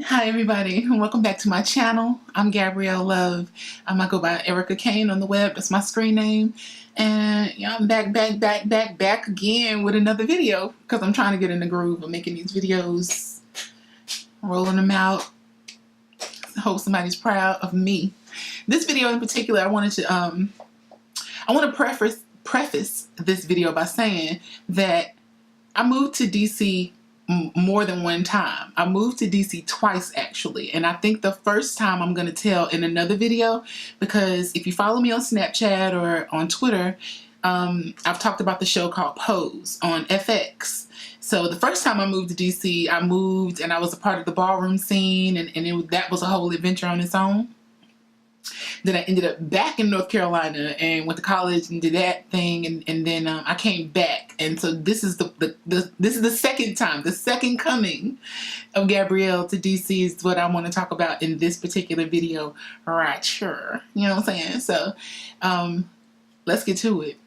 Hi everybody, and welcome back to my channel. I'm Gabrielle Love. I go by ERYCACANE on the web. That's my screen name. And yeah, I'm back again with another video because I'm trying to get in the groove of making these videos, rolling them out. I hope somebody's proud of me. This video in particular, I want to preface this video by saying that I moved to DC more than one time. I moved to DC twice actually, and I think the first time I'm going to tell in another video, because if you follow me on Snapchat or on Twitter, I've talked about the show called Pose on FX. So the first time I moved to DC, I moved and I was a part of the ballroom scene, and that was a whole adventure on its own. Then I ended up back in North Carolina and went to college and did that thing, and then I came back, and so this is this is the second time, the second coming of Gabrielle to DC is what I want to talk about in this particular video, right? Sure, you know what I'm saying? So let's get to it.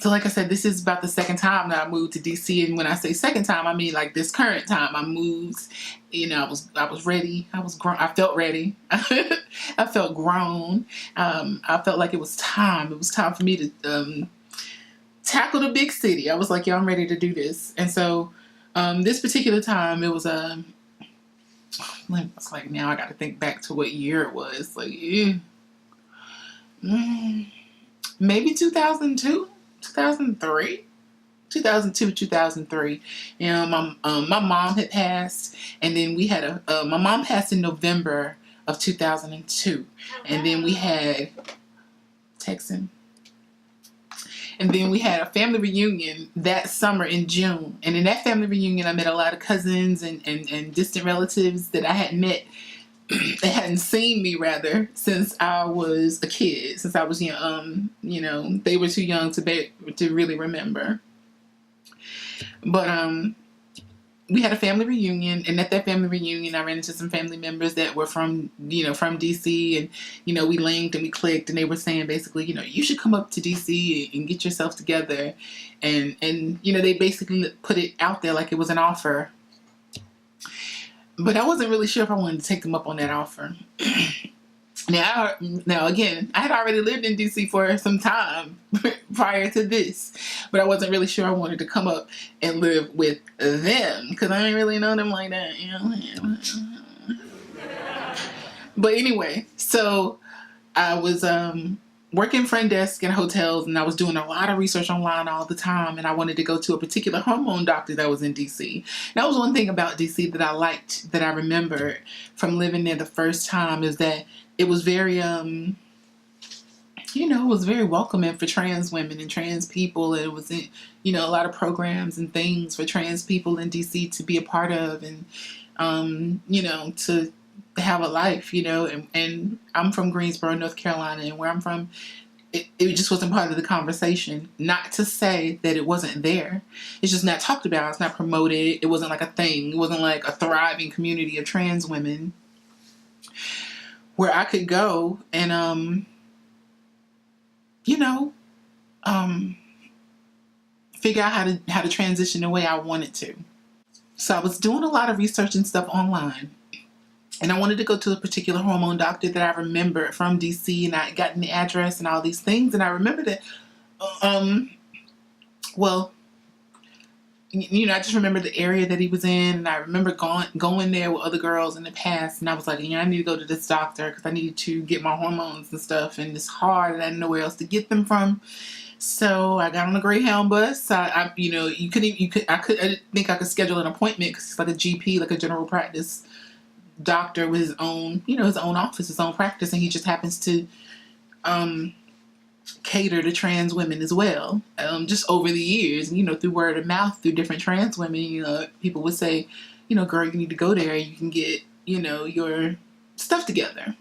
So like I said, this is about the second time that I moved to DC, and when I say second time, I mean like this current time I moved. You know, I was ready. I was grown. I felt ready. I felt grown. I felt like it was time. It was time for me to tackle the big city. I was like, yo, I'm ready to do this. And so this particular time, it was it's like now I got to think back to what year it was. Like, maybe 2002. 2003, 2003. You know, my mom had passed, and then we had my mom passed in November of 2002, and then we had Texan, and then we had a family reunion that summer in June, and in that family reunion I met a lot of cousins and distant relatives that I hadn't met. They hadn't seen me rather since I was a kid, since I was young. You know, they were too young to really remember. But we had a family reunion, and at that family reunion I ran into some family members that were from DC, and we linked and we clicked, and they were saying basically, you should come up to DC and get yourself together, and they basically put it out there like it was an offer. But I wasn't really sure if I wanted to take them up on that offer. Now again, I had already lived in DC for some time prior to this, but I wasn't really sure I wanted to come up and live with them because I didn't really know them like that, But anyway, so I was working front desk in hotels, and I was doing a lot of research online all the time, and I wanted to go to a particular hormone doctor that was in DC. That was one thing about DC that I liked, that I remember from living there the first time, is that it was very it was very welcoming for trans women and trans people. It was a lot of programs and things for trans people in DC to be a part of, and to have a life, and I'm from Greensboro, North Carolina, and where I'm from, it just wasn't part of the conversation. Not to say that it wasn't there. It's just not talked about. It's not promoted. It wasn't like a thing. It wasn't like a thriving community of trans women where I could go and, figure out how to transition the way I wanted to. So I was doing a lot of research and stuff online. And I wanted to go to a particular hormone doctor that I remember from DC, and I got the address and all these things. And I remember that, I just remember the area that he was in, and I remember going there with other girls in the past, and I was like, I need to go to this doctor because I need to get my hormones and stuff, and it's hard, and I didn't know where else to get them from. So I got on a Greyhound bus. I didn't think I could schedule an appointment because it's like a GP, like a general practice doctor with his own office, his own practice, and he just happens to cater to trans women as well. Just over the years, through word of mouth, through different trans women, people would say, girl, you need to go there. You can get, your stuff together.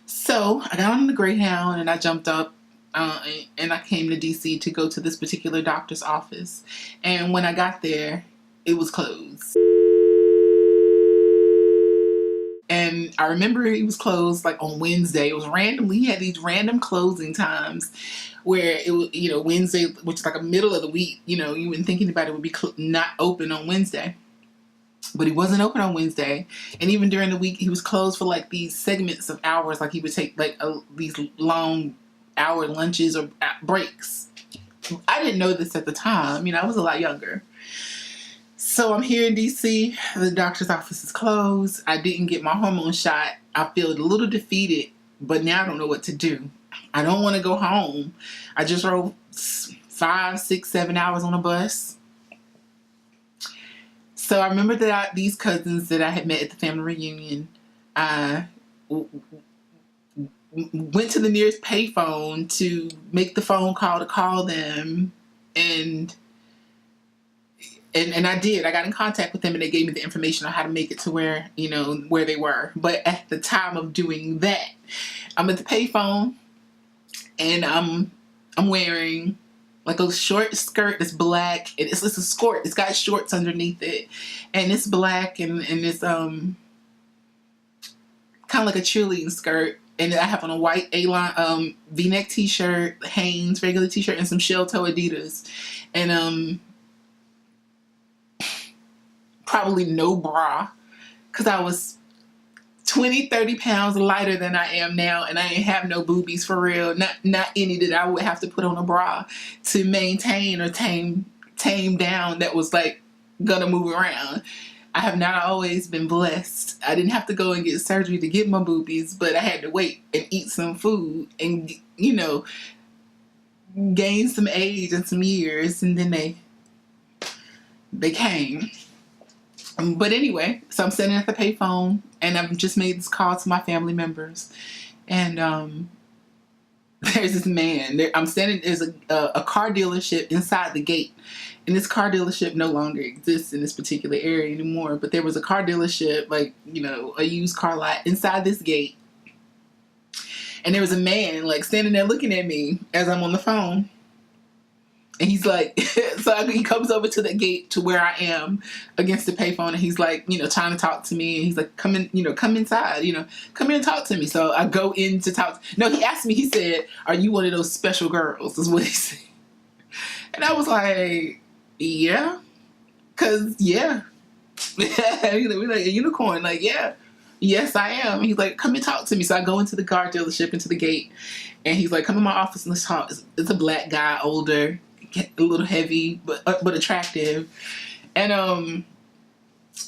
So I got on the Greyhound and I jumped up and I came to DC to go to this particular doctor's office. And when I got there, it was closed. And I remember he was closed like on Wednesday. It was randomly, he had these random closing times where it was, Wednesday, which is like a middle of the week, you wouldn't think anybody would be not open on Wednesday. But he wasn't open on Wednesday. And even during the week, he was closed for like these segments of hours. Like he would take like these long hour lunches or breaks. I didn't know this at the time. You know, I was a lot younger. So I'm here in DC. The doctor's office is closed. I didn't get my hormone shot. I feel a little defeated, but now I don't know what to do. I don't want to go home. I just rode 5, 6, 7 hours on a bus. So I remember that these cousins that I had met at the family reunion, I went to the nearest payphone to make the phone call to call them, and I did. I got in contact with them, and they gave me the information on how to make it to where, you know, where they were. But at the time of doing that, I'm at the payphone, and I'm wearing like a short skirt that's black. It's a skirt. It's got shorts underneath it, and it's black, and it's kind of like a cheerleading skirt. And I have on a white A-line V-neck t-shirt, Hanes regular t-shirt, and some shell toe Adidas, and probably no bra, because I was 20, 30 pounds lighter than I am now, and I ain't have no boobies for real. Not any that I would have to put on a bra to maintain or tame down, that was like gonna move around. I have not always been blessed. I didn't have to go and get surgery to get my boobies, but I had to wait and eat some food and, you know, gain some age and some years, and then they came. But anyway, so I'm sitting at the payphone, and I've just made this call to my family members, and there's this man. I'm standing. There's a car dealership inside the gate, and this car dealership no longer exists in this particular area anymore. But there was a car dealership, like, you know, a used car lot inside this gate, and there was a man like standing there looking at me as I'm on the phone. And he's like, he comes over to the gate to where I am against the payphone, and he's like, you know, trying to talk to me. And he's like, come in, you know, come inside, you know, come here and talk to me. So I go in to talk. No, he asked me, he said, are you one of those special girls? Is what he said. And I was like, yeah, cause yeah. We're like a unicorn, like, yeah. Yes, I am. And he's like, come and talk to me. So I go into the car dealership, into the gate, and he's like, come in my office and let's talk. It's a black guy, older, a little heavy, but attractive. And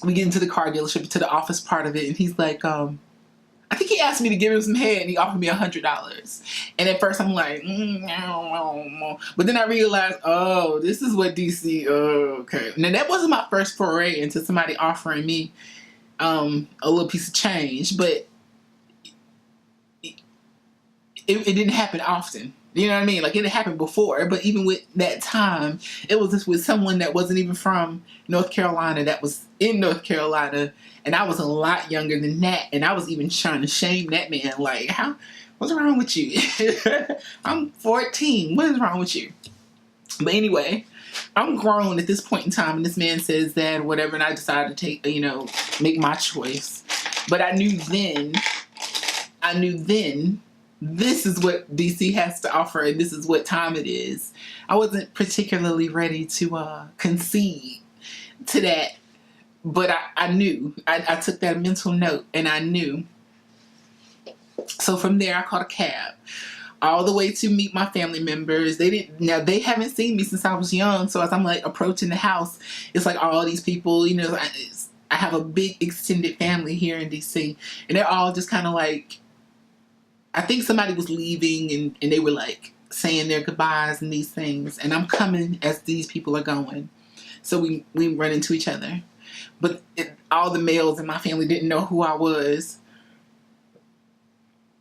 we get into the car dealership, to the office part of it, and he's like, I think he asked me to give him some head, and he offered me $100. And at first I'm like, but then I realized, oh, this is what DC. Oh, okay. Now that wasn't my first foray into somebody offering me a little piece of change, but it didn't happen often. You know what I mean? Like, it had happened before, but even with that time, it was just with someone that wasn't even from North Carolina, that was in North Carolina, and I was a lot younger than that, and I was even trying to shame that man, like, what's wrong with you? I'm 14. What is wrong with you? But anyway, I'm grown at this point in time, and this man says that, whatever, and I decided to take, you know, make my choice. But I knew then, this is what DC has to offer, and this is what time it is. I wasn't particularly ready to concede to that, but I knew. I took that mental note, and I knew. So from there, I called a cab all the way to meet my family members. They haven't seen me since I was young, so as I'm like approaching the house, it's like all these people, you know, I have a big extended family here in DC, and they're all just kind of like, I think somebody was leaving, and they were like saying their goodbyes and these things, and I'm coming as these people are going. So we run into each other, but all the males in my family didn't know who I was.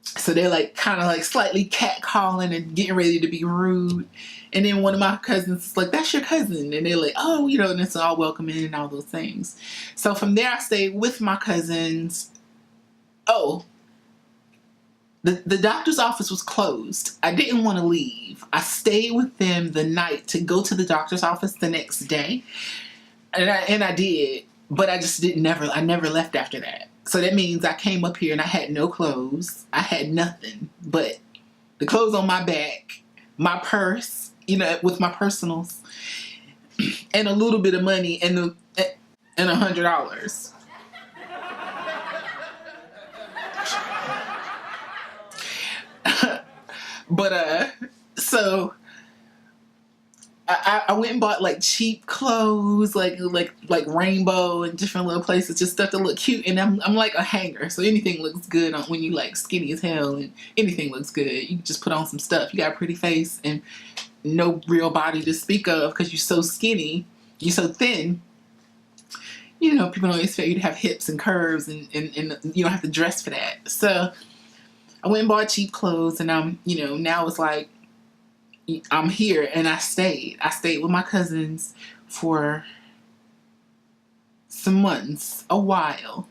So they're like kind of like slightly catcalling and getting ready to be rude. And then one of my cousins is like, that's your cousin. And they're like, oh, you know, and it's all welcoming and all those things. So from there, I stayed with my cousins. Oh, the doctor's office was closed. I didn't want to leave. I stayed with them the night to go to the doctor's office the next day. And I did, but I just I never left after that. So that means I came up here and I had no clothes. I had nothing but the clothes on my back, my purse, you know, with my personals, and a little bit of money. And and $100. But so I went and bought like cheap clothes, like rainbow and different little places, just stuff to look cute. And I'm like a hanger, so anything looks good when you like skinny as hell, and anything looks good. You can just put on some stuff. You got a pretty face and no real body to speak of because you're so skinny, you're so thin. You know, people don't expect you to have hips and curves, and you don't have to dress for that. So I went and bought cheap clothes, and now it's like I'm here, and I stayed with my cousins for some months, a while,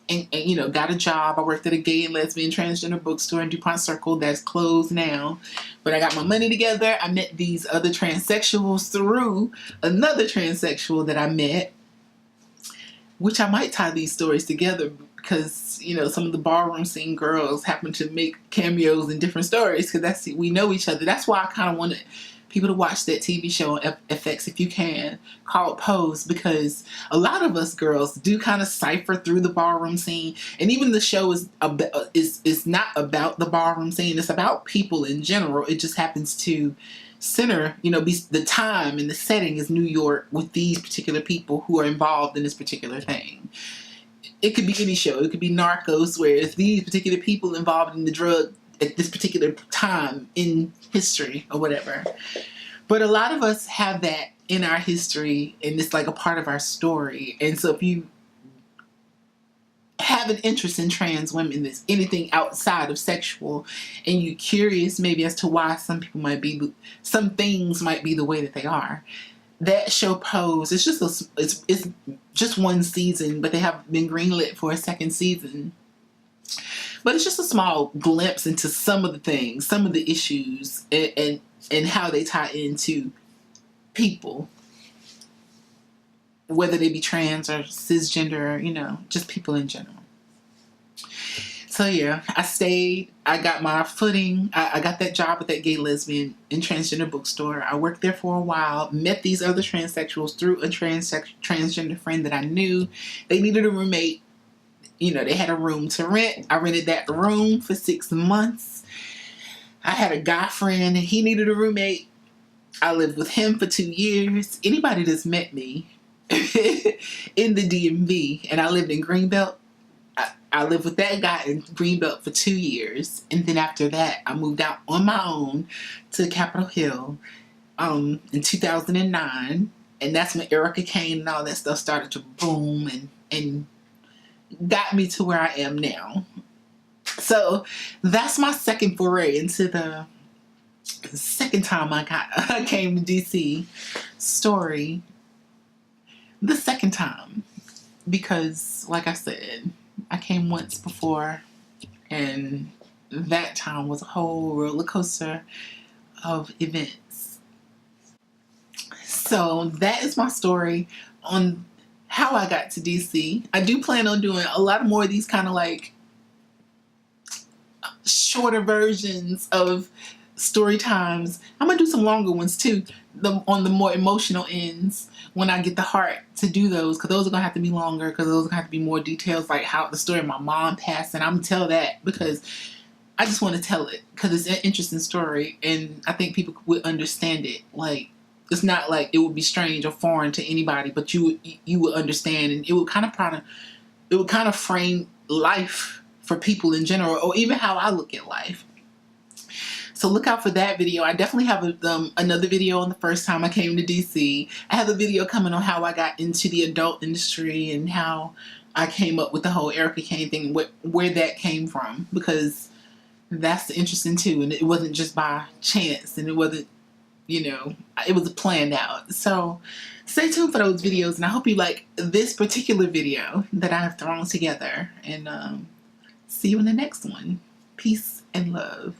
and got a job. I worked at a gay and lesbian transgender bookstore in DuPont Circle that's closed now, but I got my money together. I met these other transsexuals through another transsexual that I met, which I might tie these stories together because some of the ballroom scene girls happen to make cameos in different stories because we know each other. That's why I kind of wanted people to watch that TV show on FX if you can, called Pose, because a lot of us girls do kind of cipher through the ballroom scene, and even the show is not about the ballroom scene. It's about people in general. It just happens to center, be the time and the setting is New York with these particular people who are involved in this particular thing. It could be any show. It could be Narcos, where it's these particular people involved in the drug at this particular time in history or whatever. But a lot of us have that in our history, and it's like a part of our story. And so if you have an interest in trans women, that's anything outside of sexual, and you're curious maybe as to why some things might be the way that they are, that show Pose, it's just one season, but they have been greenlit for a second season. But it's just a small glimpse into some of the things, some of the issues, and how they tie into people, whether they be trans or cisgender, just people in general. So yeah, I stayed. I got my footing. I got that job at that gay, lesbian, and transgender bookstore. I worked there for a while. Met these other transsexuals through a transgender friend that I knew. They needed a roommate. They had a room to rent. I rented that room for 6 months. I had a guy friend, and he needed a roommate. I lived with him for 2 years. Anybody that's met me in the DMV, and I lived in Greenbelt, I lived with that guy in Greenbelt for 2 years. And then after that, I moved out on my own to Capitol Hill in 2009. And that's when ERYCACANE and all that stuff started to boom and got me to where I am now. So that's my second foray into the second time I came to DC story. The second time, because like I said, I came once before, and that time was a whole roller coaster of events. So that is my story on how I got to DC. I do plan on doing a lot more of these kind of like shorter versions of story times. I'm gonna do some longer ones too, on the more emotional ends, when I get the heart to do those, because those are gonna have to be longer, because those are gonna have to be more details, like how the story of my mom passed. And I'm gonna tell that because I just want to tell it because it's an interesting story, and I think people would understand it. Like, it's not like it would be strange or foreign to anybody, but you would understand, and it would kind of frame life for people in general, or even how I look at life. So look out for that video. I definitely have another video on the first time I came to DC. I have a video coming on how I got into the adult industry and how I came up with the whole ERYCACANE thing, where that came from, because that's interesting too. And it wasn't just by chance, and it wasn't, it was planned out. So stay tuned for those videos, and I hope you like this particular video that I have thrown together. And see you in the next one. Peace and love.